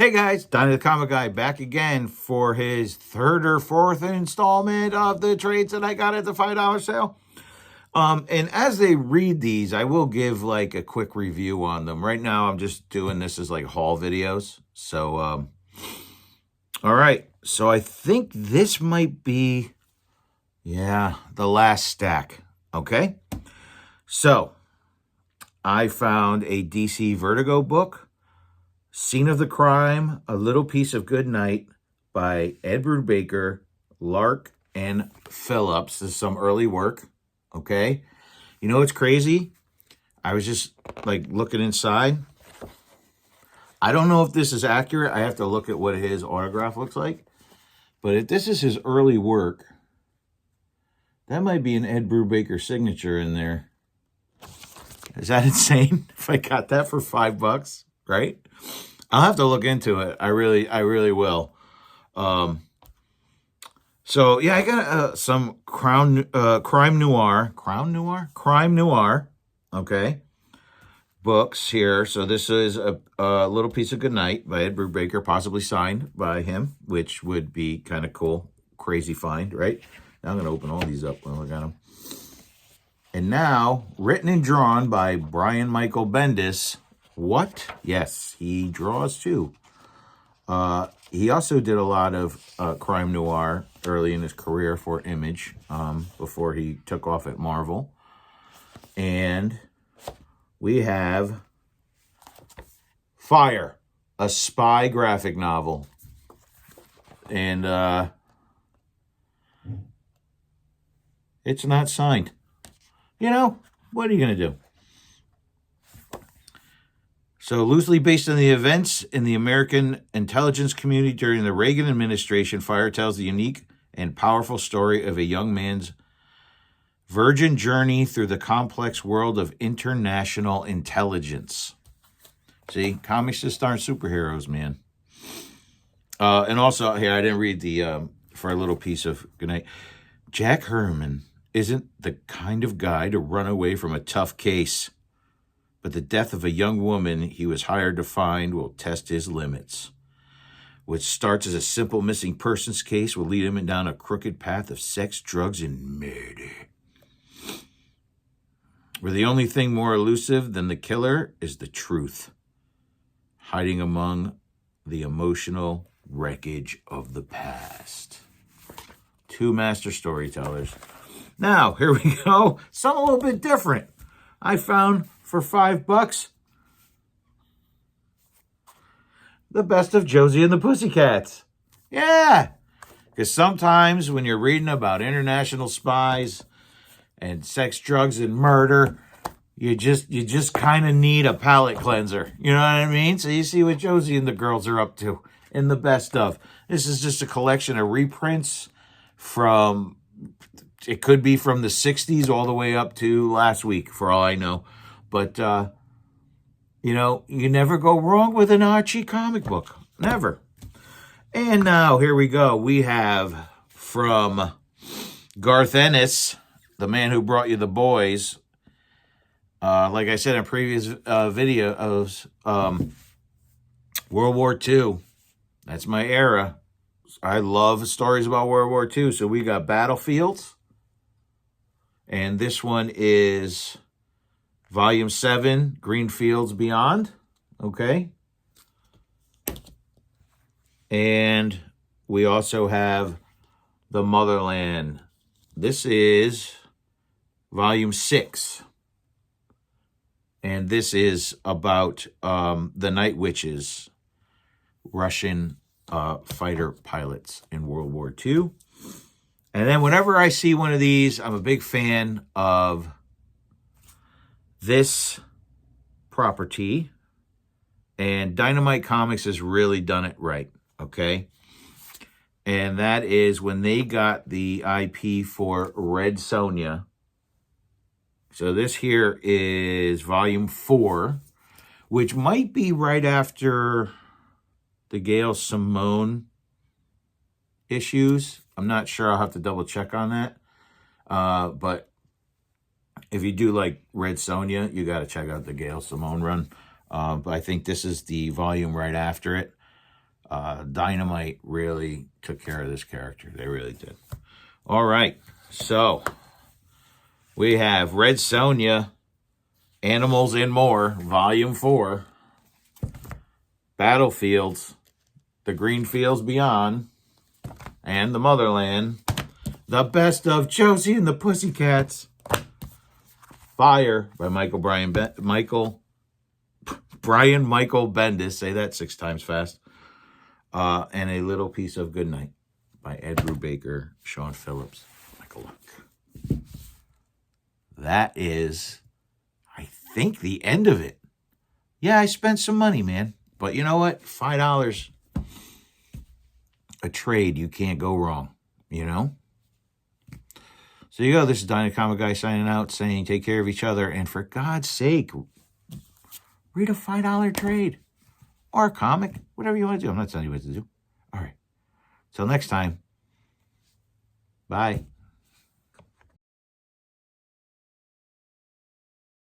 Hey guys, Donny the Comic Guy back again for his third or fourth installment of the trades that I got at the $5 sale. And as they read these, I will give like a quick review on them. Right now, I'm just doing this as like haul videos. So, all right. So I think this might be, the last stack. Okay. So I found a DC Vertigo book. Scene of the Crime, A Little Piece of Good Night by Ed Brubaker, Lark, and Phillips. This is some early work, okay? You know what's crazy? I was just, like, looking inside. I don't know if this is accurate. I have to look at what his autograph looks like. But if this is his early work, that might be an Ed Brubaker signature in there. Is that insane? If I got that for $5, right? I'll have to look into it. I really will. So yeah, I got some crime noir, okay, books here. So this is a Little Piece of Goodnight by Ed Brubaker, possibly signed by him, which would be kind of cool. Crazy find, right? Now I'm gonna open all these up and look at them. And now, written and drawn by Brian Michael Bendis. What? Yes, he draws too. He also did a lot of crime noir early in his career for Image, before he took off at Marvel. And we have Fire, a spy graphic novel. And it's not signed. You know, what are you going to do? So, loosely based on the events in the American intelligence community during the Reagan administration, Fire tells the unique and powerful story of a young man's virgin journey through the complex world of international intelligence. See, comics just aren't superheroes, man. And also, here, I didn't read the, for a little piece of goodnight. Jack Herman isn't the kind of guy to run away from a tough case. But the death of a young woman he was hired to find will test his limits. What starts as a simple missing persons case will lead him down a crooked path of sex, drugs, and murder. Where the only thing more elusive than the killer is the truth, hiding among the emotional wreckage of the past. Two master storytellers. Now, here we go. Something a little bit different. I found for $5, The Best of Josie and the Pussycats. Yeah, because sometimes when you're reading about international spies and sex, drugs, and murder, you just kind of need a palate cleanser. You know what I mean? So you see what Josie and the girls are up to in The Best of. This is just a collection of reprints from, it could be from the 60s all the way up to last week, for all I know. But, you know, you never go wrong with an Archie comic book. Never. And now, here we go. We have from Garth Ennis, the man who brought you The Boys. Like I said in previous videos, World War II. That's my era. I love stories about World War II. So we got Battlefields. And this one is Volume 7, Green Fields Beyond. Okay. And we also have The Motherland. This is Volume 6. And this is about the Night Witches, Russian fighter pilots in World War II. And then whenever I see one of these, I'm a big fan of this property. And Dynamite Comics has really done it right, okay? And that is when they got the IP for Red Sonja. So this here is Volume 4, which might be right after the Gail Simone issues. I'm not sure. I'll have to double check on that. But if you do like Red Sonja, you got to check out the Gail Simone run. But I think this is the volume right after it. Dynamite really took care of this character. They really did. All right. So we have Red Sonja, Animals and More, Volume 4, Battlefields, The Green Fields Beyond, and The Motherland, The Best of Josie and the Pussycats, Fire by Michael Brian Bendis, say that 6 times fast, and A Little Piece of Goodnight by Ed Brubaker, Sean Phillips, Michael Luck. That is, I think, the end of it. Yeah, I spent some money, man. But you know what? $5 a trade, you can't go wrong, you know? So you go. This is Donny Comic Guy signing out, saying take care of each other. And for God's sake, read a $5 trade or a comic, whatever you want to do. I'm not telling you what to do. All right. Till next time. Bye.